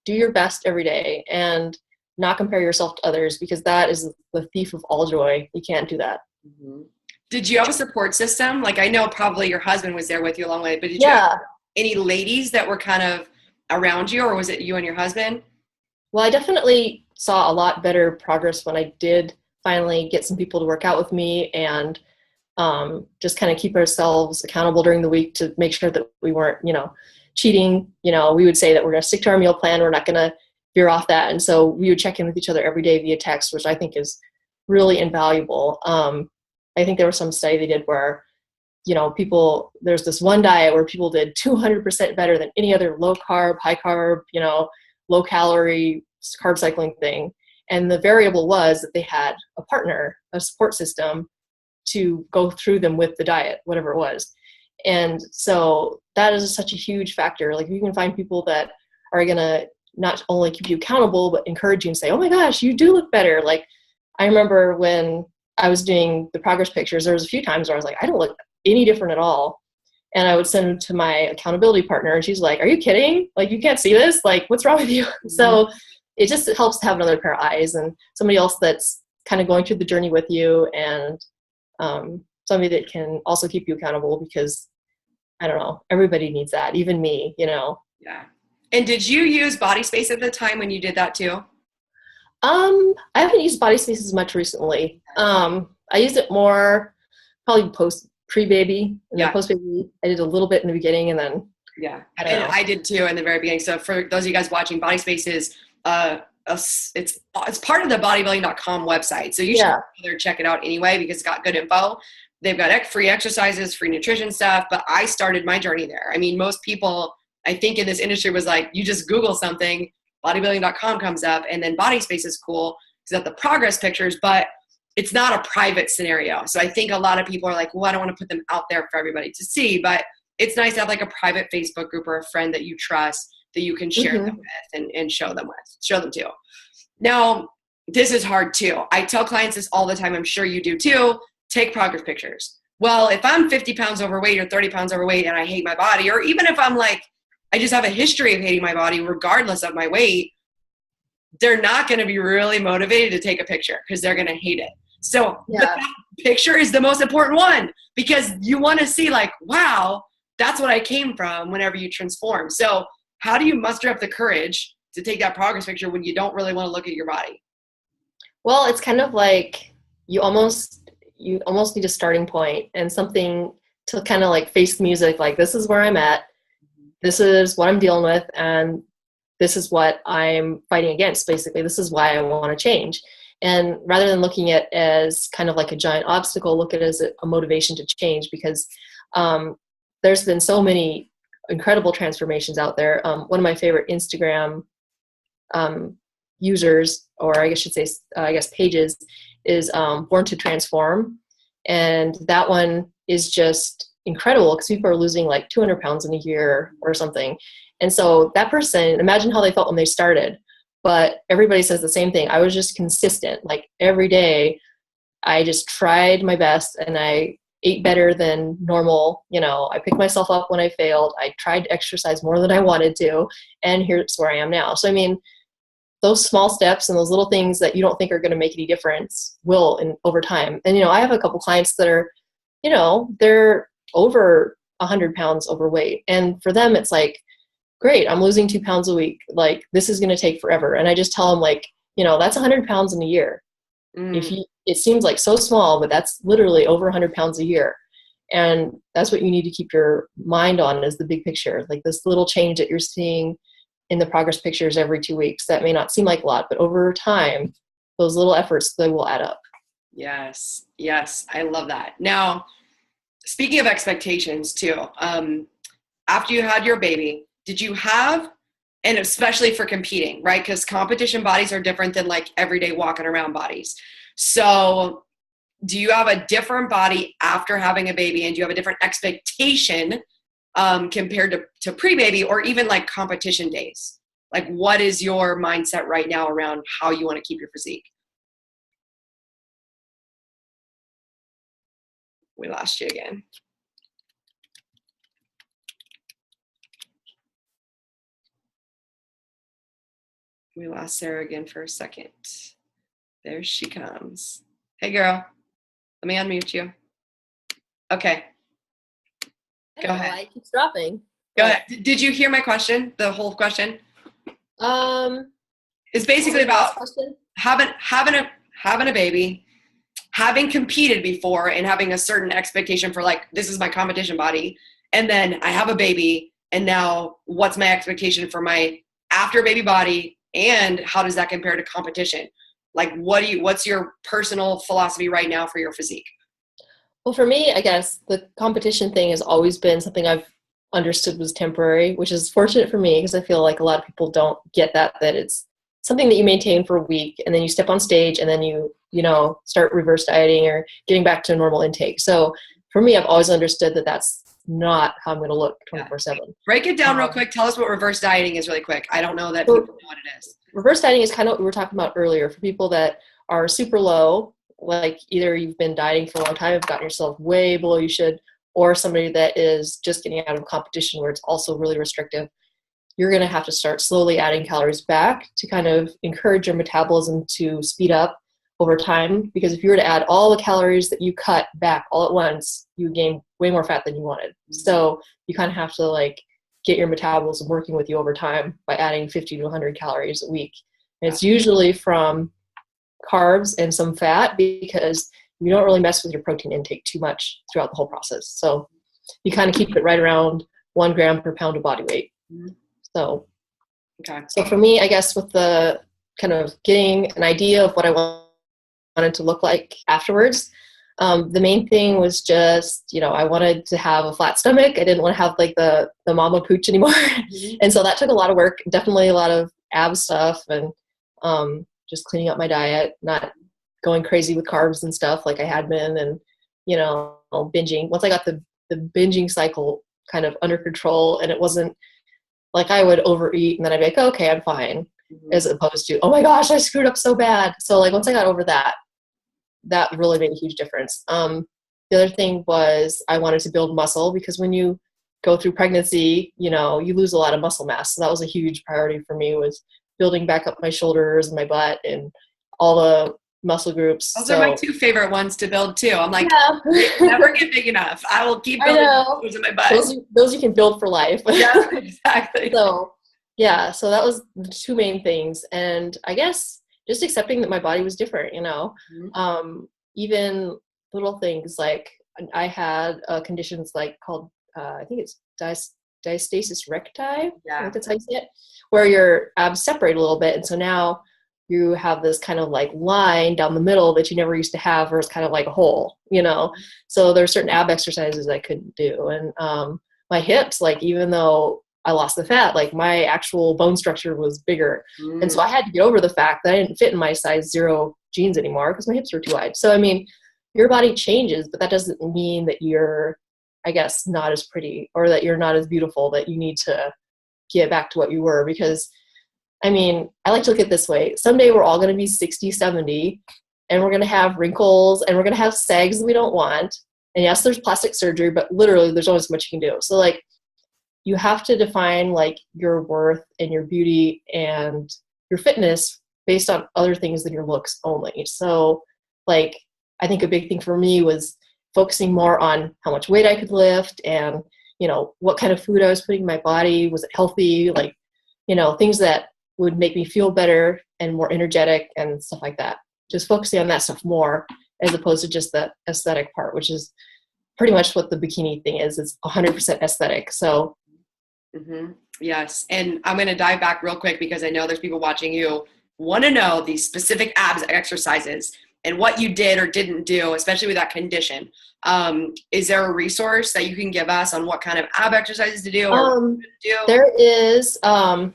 do your best every day and not compare yourself to others, because that is the thief of all joy. You can't do that. Mm-hmm. Did you have a support system? Like, I know probably your husband was there with you along the way, but did you have any ladies that were kind of around you, or was it you and your husband? Well, I definitely saw a lot better progress when I did finally get some people to work out with me and just kind of keep ourselves accountable during the week to make sure that we weren't, you know, cheating. You know, we would say that we're going to stick to our meal plan. We're not going to veer off that. And so we would check in with each other every day via text, which I think is really invaluable. I think there was some study they did where, you know, there's this one diet where people did 200% better than any other low carb, high carb, you know, low calorie carb cycling thing. And the variable was that they had a partner, a support system to go through them with the diet, whatever it was. And so that is such a huge factor. Like, if you can find people that are going to not only keep you accountable, but encourage you and say, oh my gosh, you do look better. Like, I remember when I was doing the progress pictures, there was a few times where I was like, I don't look any different at all. And I would send them to my accountability partner, and she's like, are you kidding? Like, you can't see this? Like, what's wrong with you? Mm-hmm. So it just helps to have another pair of eyes and somebody else that's kind of going through the journey with you, and somebody that can also keep you accountable, because I don't know, everybody needs that, even me, you know? Yeah. And did you use Body Space at the time when you did that too? I haven't used Body Space as much recently. I used it more probably pre-baby, and then post-baby I did a little bit in the beginning, and then I did too in the very beginning. So for those of you guys watching, Body Space is it's part of the bodybuilding.com website. So you should check it out anyway, because it's got good info. They've got free exercises, free nutrition stuff, but I started my journey there. I mean, most people, I think, in this industry was like, you just Google something, bodybuilding.com comes up, and then Body Space is cool because of the progress pictures, but it's not a private scenario. So I think a lot of people are like, well, I don't want to put them out there for everybody to see, but it's nice to have like a private Facebook group or a friend that you trust that you can share them with and show them to. Now, this is hard too. I tell clients this all the time. I'm sure you do too. Take progress pictures. Well, if I'm 50 pounds overweight or 30 pounds overweight and I hate my body, or even if I'm like, I just have a history of hating my body regardless of my weight, they're not going to be really motivated to take a picture because they're going to hate it. So that picture is the most important one, because you want to see like, wow, that's what I came from whenever you transform. So how do you muster up the courage to take that progress picture when you don't really want to look at your body? Well, it's kind of like you almost need a starting point and something to kind of like face the music. Like, this is where I'm at. This is what I'm dealing with. And this is what I'm fighting against. Basically, this is why I want to change. And rather than looking at it as kind of like a giant obstacle, look at it as a motivation to change, because there's been so many incredible transformations out there. One of my favorite Instagram users, or I guess should say, pages, is Born to Transform. And that one is just incredible because people are losing like 200 pounds in a year or something. And so that person, imagine how they felt when they started, but everybody says the same thing. I was just consistent. Like every day I just tried my best and I ate better than normal. You know, I picked myself up when I failed. I tried to exercise more than I wanted to. And here's where I am now. So, I mean, those small steps and those little things that you don't think are going to make any difference will over time. And, you know, I have a couple clients that are, you know, they're over 100 pounds overweight. And for them, it's like, great, I'm losing 2 pounds a week. Like, this is going to take forever. And I just tell them, like, you know, that's 100 pounds in a year. It seems like so small, but that's literally over 100 pounds a year. And that's what you need to keep your mind on, is the big picture. Like this little change that you're seeing in the progress pictures every 2 weeks, that may not seem like a lot, but over time, those little efforts, they will add up. Yes. I love that. Now, speaking of expectations too, after you had your baby, did you have, and especially for competing, right? Because competition bodies are different than like everyday walking around bodies. So do you have a different body after having a baby, and do you have a different expectation compared to pre-baby, or even like competition days? Like, what is your mindset right now around how you want to keep your physique? We lost you again. We lost Sarah again for a second. There she comes. Hey, girl. Let me unmute you. Okay. Go ahead. It keeps dropping. Go ahead. Did you hear my question? The whole question? It's basically about having a baby, having competed before, and having a certain expectation for, like, this is my competition body. And then I have a baby, and now what's my expectation for my after baby body, and how does that compare to competition? Like, what's your personal philosophy right now for your physique? Well, for me, I guess the competition thing has always been something I've understood was temporary, which is fortunate for me because I feel like a lot of people don't get that it's something that you maintain for a week, and then you step on stage, and then you start reverse dieting or getting back to a normal intake. So for me, I've always understood that that's not how I'm going to look 24/7. Break it down real quick. Tell us what reverse dieting is really quick. I don't know that people know what it is. Reverse dieting is kind of what we were talking about earlier for people that are super low, like either you've been dieting for a long time, have gotten yourself way below you should, or somebody that is just getting out of competition where it's also really restrictive. You're going to have to start slowly adding calories back to kind of encourage your metabolism to speed up over time. Because if you were to add all the calories that you cut back all at once, you would gain way more fat than you wanted. So you kind of have to like get your metabolism working with you over time by adding 50 to 100 calories a week. And it's usually from carbs and some fat, because you don't really mess with your protein intake too much throughout the whole process. So you kind of keep it right around 1 gram per pound of body weight. So for me, I guess with the kind of getting an idea of what I wanted to look like afterwards, the main thing was just, I wanted to have a flat stomach. I didn't want to have like the mama pooch anymore. And so that took a lot of work, definitely a lot of ab stuff, and just cleaning up my diet, not going crazy with carbs and stuff like I had been, and, binging. Once I got the binging cycle kind of under control, and it wasn't like I would overeat and then I'd be like, okay, I'm fine, as opposed to, oh my gosh, I screwed up so bad. So like once I got over that really made a huge difference. The other thing was I wanted to build muscle, because when you go through pregnancy, you lose a lot of muscle mass. So that was a huge priority for me, was building back up my shoulders and my butt and all the muscle groups. Those are my 2 favorite ones to build too. I'm like, never get big enough. I will keep building muscles in my butt. Those you can build for life. Yeah, exactly. So that was the 2 main things. And I guess just accepting that my body was different, even little things like I had conditions like called, I think it's diastasis recti. Yeah. I think that's how you say it, where your abs separate a little bit. And so now you have this kind of like line down the middle that you never used to have, where it's kind of like a hole, So there are certain ab exercises I couldn't do. And my hips, like, even though I lost the fat. Like my actual bone structure was bigger. And so Mm. I had to get over the fact that I didn't fit in my size 0 jeans anymore because my hips were too wide. So, I mean, your body changes, but that doesn't mean that you're, I guess, not as pretty or that you're not as beautiful, that you need to get back to what you were. Because, I mean, I like to look at it this way. Someday we're all going to be 60, 70, and we're going to have wrinkles and we're going to have sags that we don't want. And yes, there's plastic surgery, but literally there's only so much you can do. So like, you have to define like your worth and your beauty and your fitness based on other things than your looks only. So like, I think a big thing for me was focusing more on how much weight I could lift and, you know, what kind of food I was putting in my body. Was it healthy? Like, you know, things that would make me feel better and more energetic and stuff like that. Just focusing on that stuff more as opposed to just the aesthetic part, which is pretty much what the bikini thing is. It's 100% aesthetic. So Mm-hmm. Yes. And I'm going to dive back real quick because I know there's people watching who want to know these specific abs exercises and what you did or didn't do, especially with that condition. Is there a resource that you can give us on what kind of ab exercises to do or do? There is, I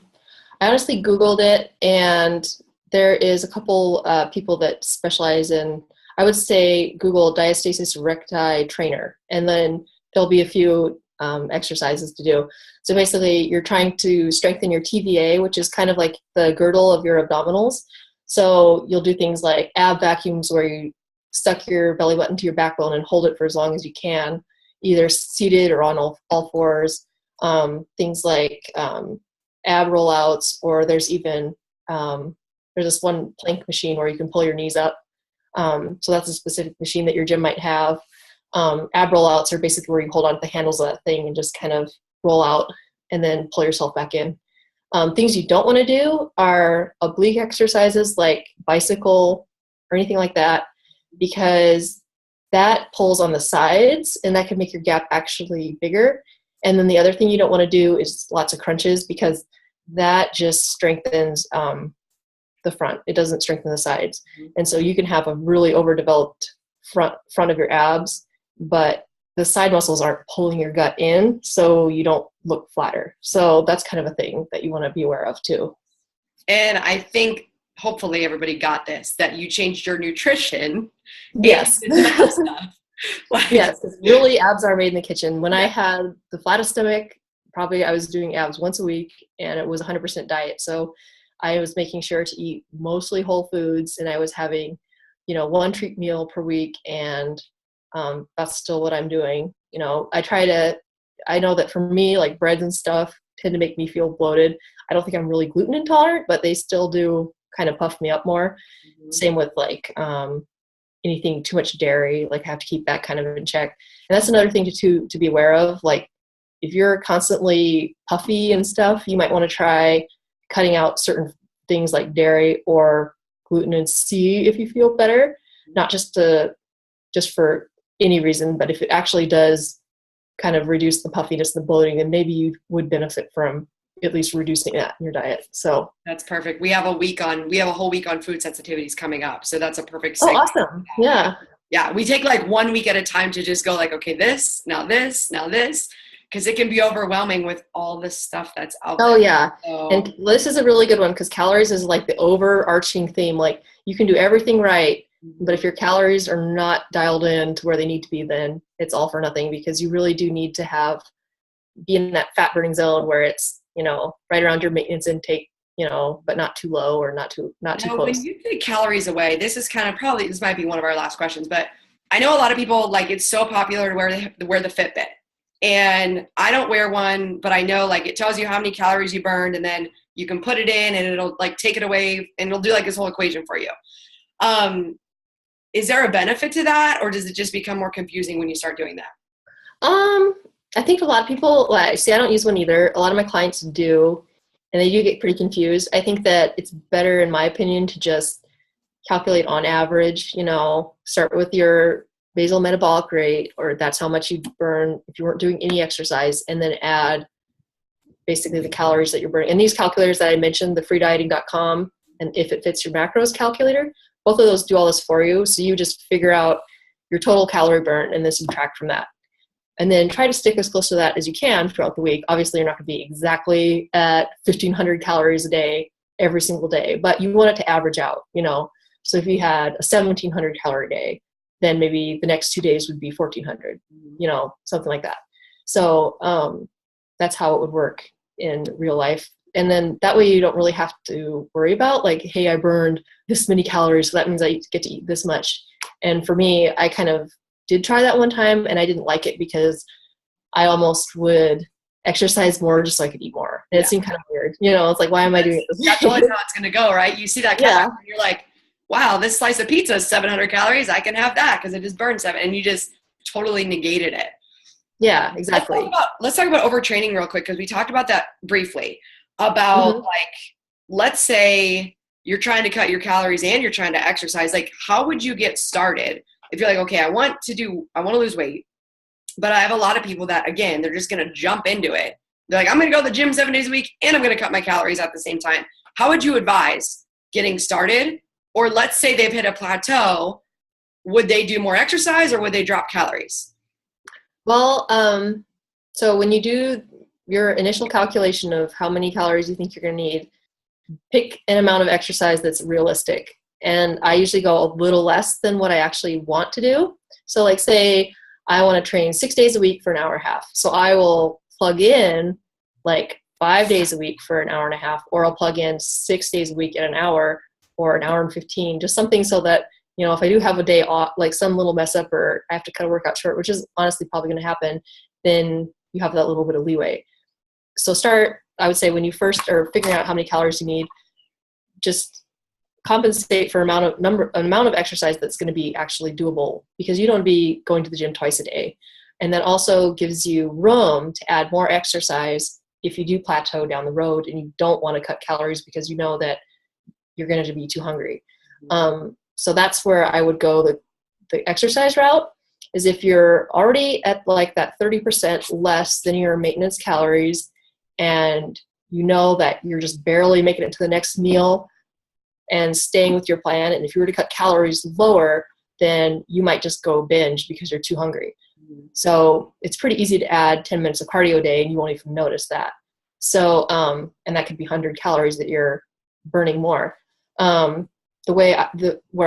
honestly Googled it, and there is a couple people that specialize in, I would say Google diastasis recti trainer, and then there'll be a few exercises to do. So basically you're trying to strengthen your TVA, which is kind of like the girdle of your abdominals. So you'll do things like ab vacuums where you stuck your belly button to your backbone and hold it for as long as you can, either seated or on all fours. Things like ab rollouts, or there's even there's this one plank machine where you can pull your knees up. So that's a specific machine that your gym might have. Ab rollouts are basically where you hold on to the handles of that thing and just kind of roll out and then pull yourself back in. Things you don't want to do are oblique exercises like bicycle or anything like that, because that pulls on the sides and that can make your gap actually bigger. And then the other thing you don't want to do is lots of crunches, because that just strengthens the front. It doesn't strengthen the sides. And so you can have a really overdeveloped front of your abs, but the side muscles aren't pulling your gut in, so you don't look flatter. So that's kind of a thing that you want to be aware of too. And I think hopefully everybody got this, that you changed your nutrition. Yes. Like, yes, really abs are made in the kitchen. When I had the flattest stomach, probably I was doing abs once a week, and it was 100% diet. So I was making sure to eat mostly whole foods, and I was having, you know, 1 treat meal per week, and that's still what I'm doing. You know, I know that for me, like breads and stuff tend to make me feel bloated. I don't think I'm really gluten intolerant, but they still do kind of puff me up more. Mm-hmm. Same with like anything too much dairy, like I have to keep that kind of in check. And that's another thing to be aware of. Like if you're constantly puffy and stuff, you might want to try cutting out certain things like dairy or gluten and see if you feel better, not just for any reason, but if it actually does kind of reduce the puffiness and the bloating, then maybe you would benefit from at least reducing that in your diet. So that's perfect. We have a whole week on food sensitivities coming up. So that's a perfect segue. Oh, awesome. Yeah. Yeah. We take like 1 week at a time to just go like, okay, this, now this, now this, because it can be overwhelming with all this stuff that's out there. Oh yeah. So, and this is a really good one, because calories is like the overarching theme. Like you can do everything right, but if your calories are not dialed in to where they need to be, then it's all for nothing, because you really do need to be in that fat burning zone where it's, you know, right around your maintenance intake, you know, but not too low or not too close. When you take calories away, this might be one of our last questions, but I know a lot of people, like, it's so popular to wear the Fitbit, and I don't wear one, but I know like it tells you how many calories you burned, and then you can put it in and it'll like take it away and it'll do like this whole equation for you. Is there a benefit to that, or does it just become more confusing when you start doing that? I think a lot of people, I don't use one either. A lot of my clients do, and they do get pretty confused. I think that it's better, in my opinion, to just calculate on average, you know, start with your basal metabolic rate, or that's how much you burn if you weren't doing any exercise, and then add basically the calories that you're burning. And these calculators that I mentioned, the freedieting.com and If It Fits Your Macros calculator, both of those do all this for you. So you just figure out your total calorie burn and then subtract from that. And then try to stick as close to that as you can throughout the week. Obviously, you're not going to be exactly at 1,500 calories a day every single day, but you want it to average out, you know. So if you had a 1,700 calorie day, then maybe the next 2 days would be 1,400, you know, something like that. So that's how it would work in real life. And then that way you don't really have to worry about like, hey, I burned this many calories, so that means I get to eat this much. And for me, I kind of did try that one time and I didn't like it because I almost would exercise more just so I could eat more. And it seemed kind of weird. You know, it's like, why am I doing it this way? That's always how it's going to go, right? You see that and you're like, wow, this slice of pizza is 700 calories. I can have that because it just burned 7. And you just totally negated it. Yeah, exactly. Let's talk about overtraining real quick because we talked about that briefly. About like, let's say you're trying to cut your calories and you're trying to exercise. Like, how would you get started if you're like, okay, I want to lose weight, but I have a lot of people that, again, they're just going to jump into it. They're like, I'm going to go to the gym 7 days a week and I'm going to cut my calories at the same time. How would you advise getting started? Or let's say they've hit a plateau. Would they do more exercise or would they drop calories? Well, so when you do your initial calculation of how many calories you think you're going to need, pick an amount of exercise that's realistic. And I usually go a little less than what I actually want to do. So like say I want to train 6 days a week for an hour and a half. So I will plug in like 5 days a week for an hour and a half, or I'll plug in 6 days a week at an hour or an hour and 15, just something so that, you know, if I do have a day off, like some little mess up or I have to cut a workout short, which is honestly probably going to happen, then you have that little bit of leeway. So start, I would say when you first are figuring out how many calories you need, just compensate for amount of exercise that's going to be actually doable, because you don't want to be going to the gym twice a day. And that also gives you room to add more exercise if you do plateau down the road and you don't want to cut calories because you know that you're going to be too hungry. So that's where I would go the exercise route, is if you're already at like that 30% less than your maintenance calories and you know that you're just barely making it to the next meal and staying with your plan. And if you were to cut calories lower, then you might just go binge because you're too hungry. So it's pretty easy to add 10 minutes of cardio a day and you won't even notice that. So, and that could be 100 calories that you're burning more. Where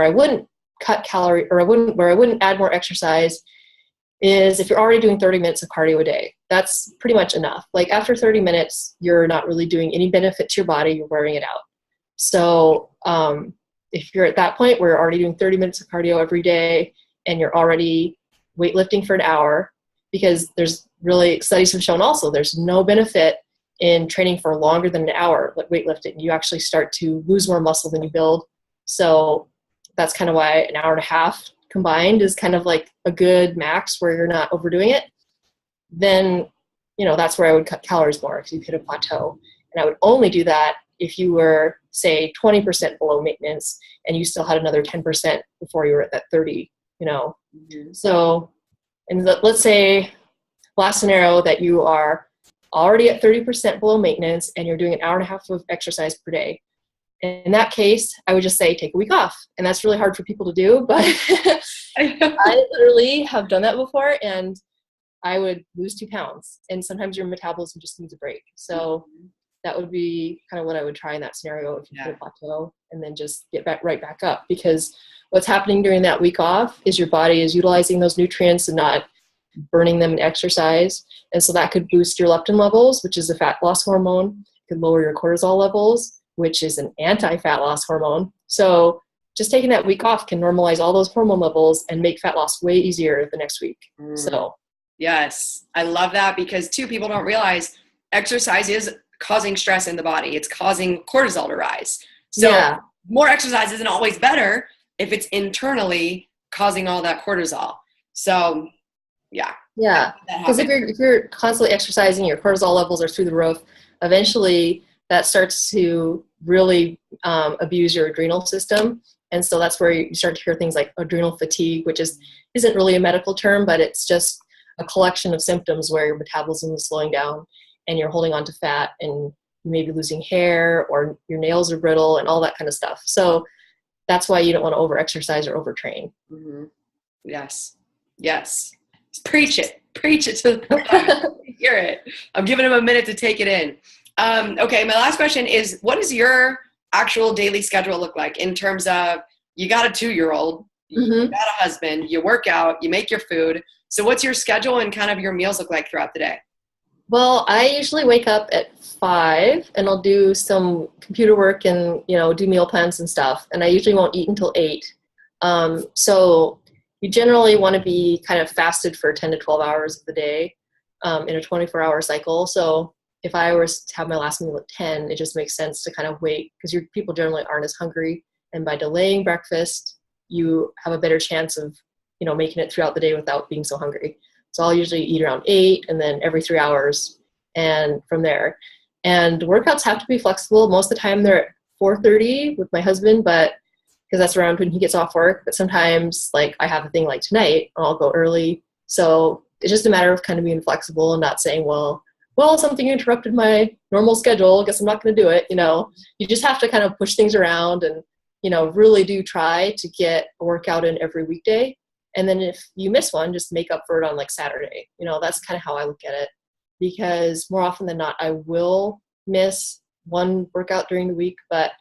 I wouldn't cut calorie, or where I wouldn't add more exercise, is if you're already doing 30 minutes of cardio a day. That's pretty much enough. Like after 30 minutes, you're not really doing any benefit to your body, you're wearing it out. So if you're at that point where you're already doing 30 minutes of cardio every day and you're already weightlifting for an hour, because there's really, studies have shown also there's no benefit in training for longer than an hour, like weightlifting. You actually start to lose more muscle than you build. So that's kind of why an hour and a half combined is kind of like a good max where you're not overdoing it. Then, you know, that's where I would cut calories more, because you hit a plateau. And I would only do that if you were, say, 20% below maintenance and you still had another 10% before you were at that 30, you know. So, and let's say last scenario that you are already at 30% below maintenance and you're doing an hour and a half of exercise per day. In that case, I would just say take a week off. And that's really hard for people to do, but I literally have done that before and I would lose 2 pounds. And sometimes your metabolism just needs a break. So that would be kind of what I would try in that scenario if you hit a plateau, and then just get right back up. Because what's happening during that week off is your body is utilizing those nutrients and not burning them in exercise. And so that could boost your leptin levels, which is a fat loss hormone. It could lower your cortisol levels, which is an anti-fat loss hormone. So just taking that week off can normalize all those hormone levels and make fat loss way easier the next week. So yes, I love that, because too, people don't realize exercise is causing stress in the body. It's causing cortisol to rise. So more exercise isn't always better if it's internally causing all that cortisol. So yeah. Because if you're constantly exercising, your cortisol levels are through the roof, eventually that starts to really abuse your adrenal system. And so that's where you start to hear things like adrenal fatigue, which isn't really a medical term, but it's just a collection of symptoms where your metabolism is slowing down and you're holding on to fat and you may be losing hair or your nails are brittle and all that kind of stuff. So that's why you don't want to over-exercise or overtrain. Yes. Preach it. Preach it to the hear it. I'm giving him a minute to take it in. Okay, my last question is, what does your actual daily schedule look like in terms of, you got a 2-year-old, you got a husband, you work out, you make your food. So what's your schedule and kind of your meals look like throughout the day? Well, I usually wake up at 5 and I'll do some computer work and, do meal plans and stuff. And I usually won't eat until 8. So you generally want to be kind of fasted for 10 to 12 hours of the day in a 24-hour cycle. So if I was to have my last meal at 10, it just makes sense to kind of wait, because your people generally aren't as hungry. And by delaying breakfast, you have a better chance of, making it throughout the day without being so hungry. So I'll usually eat around 8 and then every 3 hours and from there. And workouts have to be flexible. Most of the time they're at 4:30 with my husband, but because that's around when he gets off work. But sometimes like I have a thing like tonight, I'll go early. So it's just a matter of kind of being flexible and not saying, well, something interrupted my normal schedule, I guess I'm not going to do it. You just have to kind of push things around and, really do try to get a workout in every weekday. And then if you miss one, just make up for it on like Saturday. That's kind of how I look at it, because more often than not, I will miss one workout during the week, but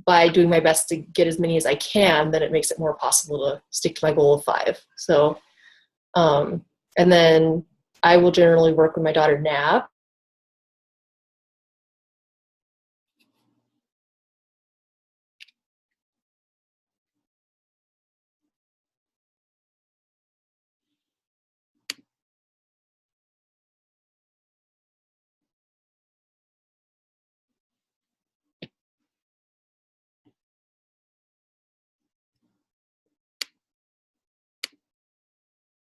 by doing my best to get as many as I can, then it makes it more possible to stick to my goal of 5. So, and then I will generally work with my daughter nap.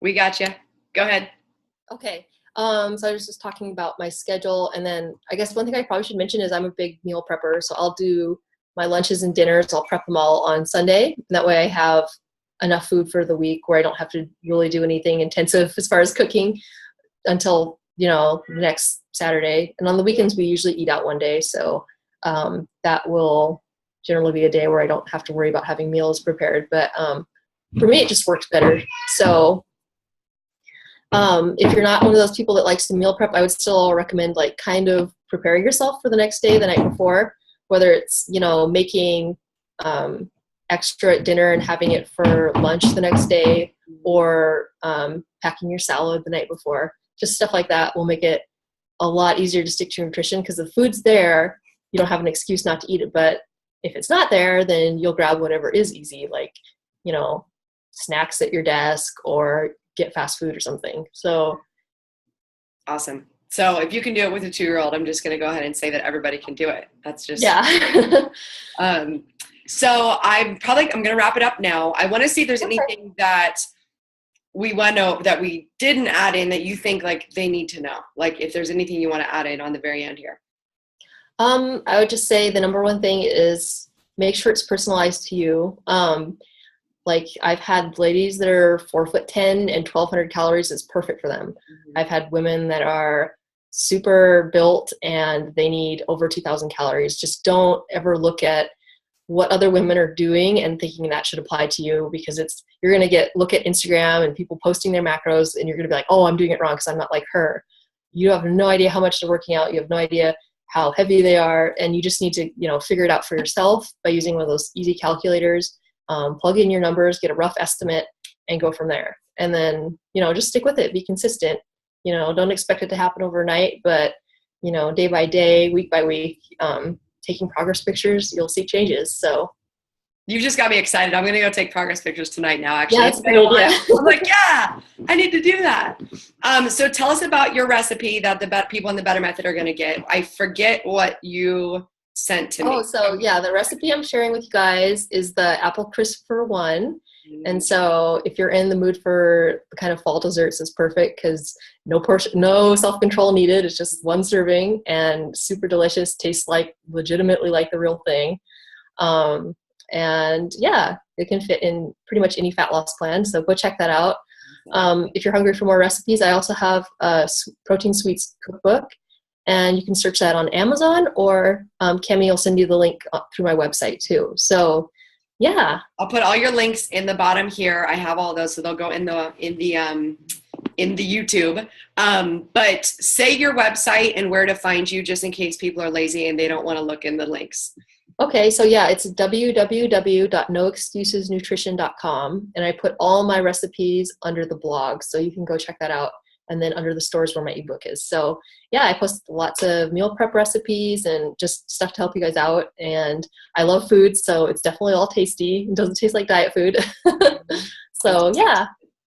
We got you. Go ahead. Okay. So I was just talking about my schedule, and then I guess one thing I probably should mention is I'm a big meal prepper. So I'll do my lunches and dinners. I'll prep them all on Sunday. And that way I have enough food for the week where I don't have to really do anything intensive as far as cooking until, the next Saturday. And on the weekends, we usually eat out one day. So that will generally be a day where I don't have to worry about having meals prepared. But for me, it just works better. So if you're not one of those people that likes to meal prep, I would still recommend like kind of preparing yourself for the next day, the night before, whether it's, making extra at dinner and having it for lunch the next day, or packing your salad the night before. Just stuff like that will make it a lot easier to stick to your nutrition, because the food's there. You don't have an excuse not to eat it. But if it's not there, then you'll grab whatever is easy, like, snacks at your desk or get fast food or something. So awesome. So if you can do it with a 2-year-old, I'm just going to go ahead and say that everybody can do it. That's just, yeah. So I'm going to wrap it up now. I want to see if there's anything that we want to know that we didn't add in that you think like they need to know. Like if there's anything you want to add in on the very end here. I would just say the number one thing is make sure it's personalized to you. Like I've had ladies that are 4'10" and 1,200 calories is perfect for them. Mm-hmm. I've had women that are super built and they need over 2,000 calories. Just don't ever look at what other women are doing and thinking that should apply to you, because you're going to look at Instagram and people posting their macros and you're going to be like, oh, I'm doing it wrong because I'm not like her. You have no idea how much they're working out. You have no idea how heavy they are. And you just need to, figure it out for yourself by using one of those easy calculators. Plug in your numbers, get a rough estimate, and go from there. And then, just stick with it. Be consistent. Don't expect it to happen overnight, but, day by day, week by week, taking progress pictures, you'll see changes. So you just got me excited. I'm going to go take progress pictures tonight now, actually. Yeah, it's a great idea. I'm like, yeah, I need to do that. So tell us about your recipe that the people in the Better Method are going to get. I forget what you sent to me. Oh, so yeah, the recipe I'm sharing with you guys is the apple crisp for 1. And so if you're in the mood for the kind of fall desserts, it's perfect because no self-control needed. It's just 1 serving and super delicious. Tastes legitimately like the real thing. And yeah, it can fit in pretty much any fat loss plan. So go check that out. If you're hungry for more recipes, I also have a protein sweets cookbook. And you can search that on Amazon, or Cami will send you the link through my website too. So, yeah. I'll put all your links in the bottom here. I have all those, so they'll go in the in the YouTube. But say your website and where to find you, just in case people are lazy and they don't want to look in the links. Okay, so yeah, it's www.noexcusesnutrition.com, and I put all my recipes under the blog, so you can go check that out, and then under the stores where my ebook is. So yeah, I post lots of meal prep recipes and just stuff to help you guys out, and I love food, so it's definitely all tasty. It doesn't taste like diet food. So yeah.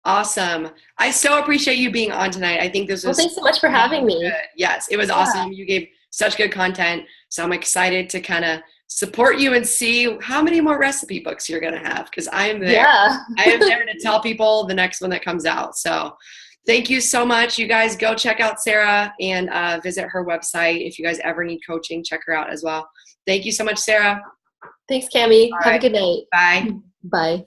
Awesome. I so appreciate you being on tonight. I think this was thanks so much for having me. Good. Yes, it was awesome. You gave such good content, so I'm excited to kind of support you and see how many more recipe books you're going to have, because I am there. Yeah. I am there to tell people the next one that comes out. So thank you so much. You guys go check out Sarah and visit her website. If you guys ever need coaching, check her out as well. Thank you so much, Sarah. Thanks, Cammie. All have right. a good night. Bye. Bye.